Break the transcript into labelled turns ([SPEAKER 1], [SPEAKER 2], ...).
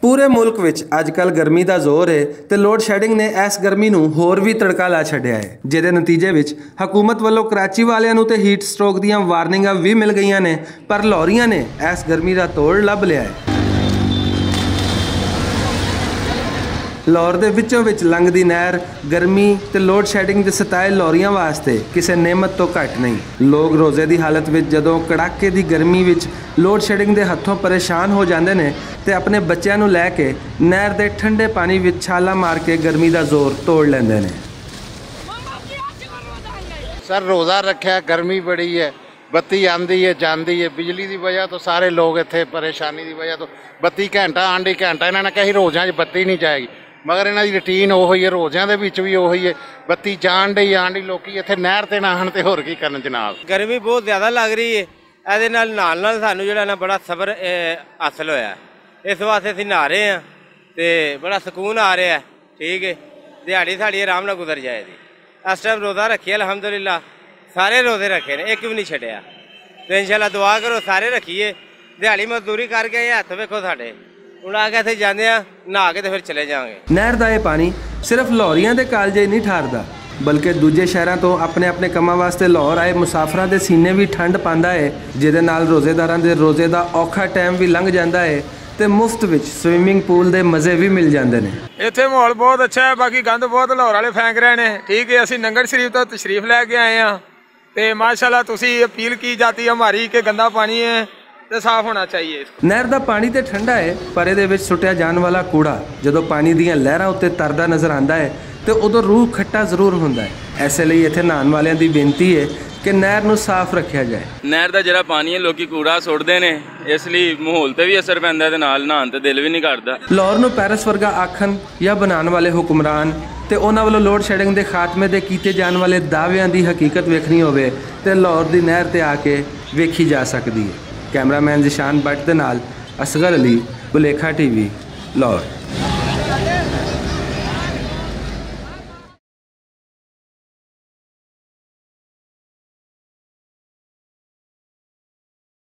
[SPEAKER 1] पूरे मुल्क विच अजकल गर्मी का जोर है तो लोड शेडिंग ने इस गर्मी नूं होर भी तड़का ला छड्डिया है, जिहदे नतीजे विच हुकूमत वालों कराची वालियां नूं ते हीट स्ट्रोक दीयां वार्निंगां भी मिल गईयां ने, पर लाहौरियां ने इस गर्मी का तोड़ लभ लिया है। लाहौर दे विचों विच लंघदी नहर गर्मी ते लोड शेडिंग दे सताए लाहौरियां वास्ते किसी नेमत तो घट नहीं। लोग रोज़े की हालत में जदों कड़ाके की गर्मी विच लोड शेडिंग के हथों परेशान हो जाते हैं तो अपने बच्चों को लैके नहर के ठंडे पानी विच छाला मार के गर्मी का जोर तोड़ लेंदे ने।
[SPEAKER 2] सर रोज़ा रखा, गर्मी बड़ी है, बत्ती आती है जाती है, बिजली की वजह तो सारे लोग इत्थे परेशानी की वजह तो बत्ती घंटा आंधी घंटा इन्होंने कहा रोज़ा बत्ती नहीं जाएगी, मगर इन्हों की रूटीन उही है, रोज़ियां दे विच भी उही है, बत्ती जान डी आन डी लोग इत्थे नहर ते नहान ते होर की करन जनाब।
[SPEAKER 3] गर्मी बहुत ज़्यादा लग रही है, ਇਹਦੇ ਨਾਲ ਸਾਨੂੰ ਜਿਹੜਾ ਨਾ ਬੜਾ ਸਬਰ ਹਾਸਲ ਹੋਇਆ, ਇਸ ਵਾਸਤੇ ਅਸੀਂ ਨਹਾ ਰਹੇ ਹਾਂ ਤੇ ਬੜਾ ਸਕੂਨ ਆ ਰਿਹਾ। ਠੀਕ ਹੈ, ਦਿਹਾੜੀ ਸਾਡੀ ਆਰਾਮ ਨਾਲ ਗੁਜ਼ਰ ਜਾਏਗੀ। ਇਸ ਟਾਈਮ ਰੋਜ਼ਾ ਰੱਖਿਆ ਅਲਹਮਦੁਲਿਲਾ, ਸਾਰੇ ਰੋਜ਼ੇ ਰੱਖੇ ਨੇ, ਇੱਕ ਵੀ ਨਹੀਂ ਛੱਡਿਆ ਤੇ ਇਨਸ਼ਾਅੱਲਾ ਦੁਆ ਕਰੋ ਸਾਰੇ ਰੱਖੀਏ। ਦਿਹਾੜੀ ਮਜ਼ਦੂਰੀ ਕਰਕੇ ਆਏ, ਹੱਥ ਵੇਖੋ ਸਾਡੇ ਹੁਣ ਆ ਕੇ ਇੱਥੇ ਜਾਂਦੇ ਆ ਨਹਾ ਕੇ ਤੇ ਫਿਰ ਚਲੇ ਜਾਵਾਂਗੇ।
[SPEAKER 1] ਨਹਿਰ ਦਾ ਇਹ ਪਾਣੀ ਸਿਰਫ ਲਾਹੌਰੀਆਂ ਦੇ ਕਾਲਜੇ ਨਹੀਂ ਠਾਰਦਾ, बल्कि दूजे शहरों तो अपने अपने कामों वास्ते लाहौर आए मुसाफिरों के सीने भी ठंड पाता है, जिहदे नाल रोज़ेदारां दे रोज़े का औखा टाइम भी लंघ जाता है ते मुफ्त विच स्विमिंग पूल के मज़े भी मिल जाते हैं।
[SPEAKER 4] इत्थे माहौल बहुत अच्छा है, बाकी गंद बहुत लाहौर वाले फेंक रहे हैं। ठीक है, असीं नंगल शरीफ तो तशरीफ लैके आए हैं तो माशाल्लाह तुसीं अपील की जाती है हमारी कि गंदा पानी है तो साफ होना चाहिए। नहर
[SPEAKER 1] का पानी तो ठंडा है, पर इहदे विच सुटिया जाण वाला कूड़ा जदों पानी दीयां लहरां उत्ते तरदा नज़र आंदा है तो उदों रूह खट्टा जरूर होंदा है। ऐसे लिए इत्थे नहान वालियां दी बेनती है कि नहर नूं साफ रखिया जाए।
[SPEAKER 5] नहर का जिहड़ा पानी है लोग कूड़ा सुटदे ने, इसलिए माहौल ते भी असर पैंदा ते नाल नहान ते दिल भी नहीं करदा।
[SPEAKER 1] लाहौर नूं पैरिस वर्गा आखन या बनाने वाले हुक्मरान ते उन्हां वालों लोड शेडिंग के खात्मे दे कीते जाने वाले दावियां दी हकीकत वेखनी होवे ते लाहौर दी नहर ते आके वेखी जा सकदी है। कैमरामैन जिशान भट्ट दे नाल असगर अली, बुलेखा टीवी, लाहौर।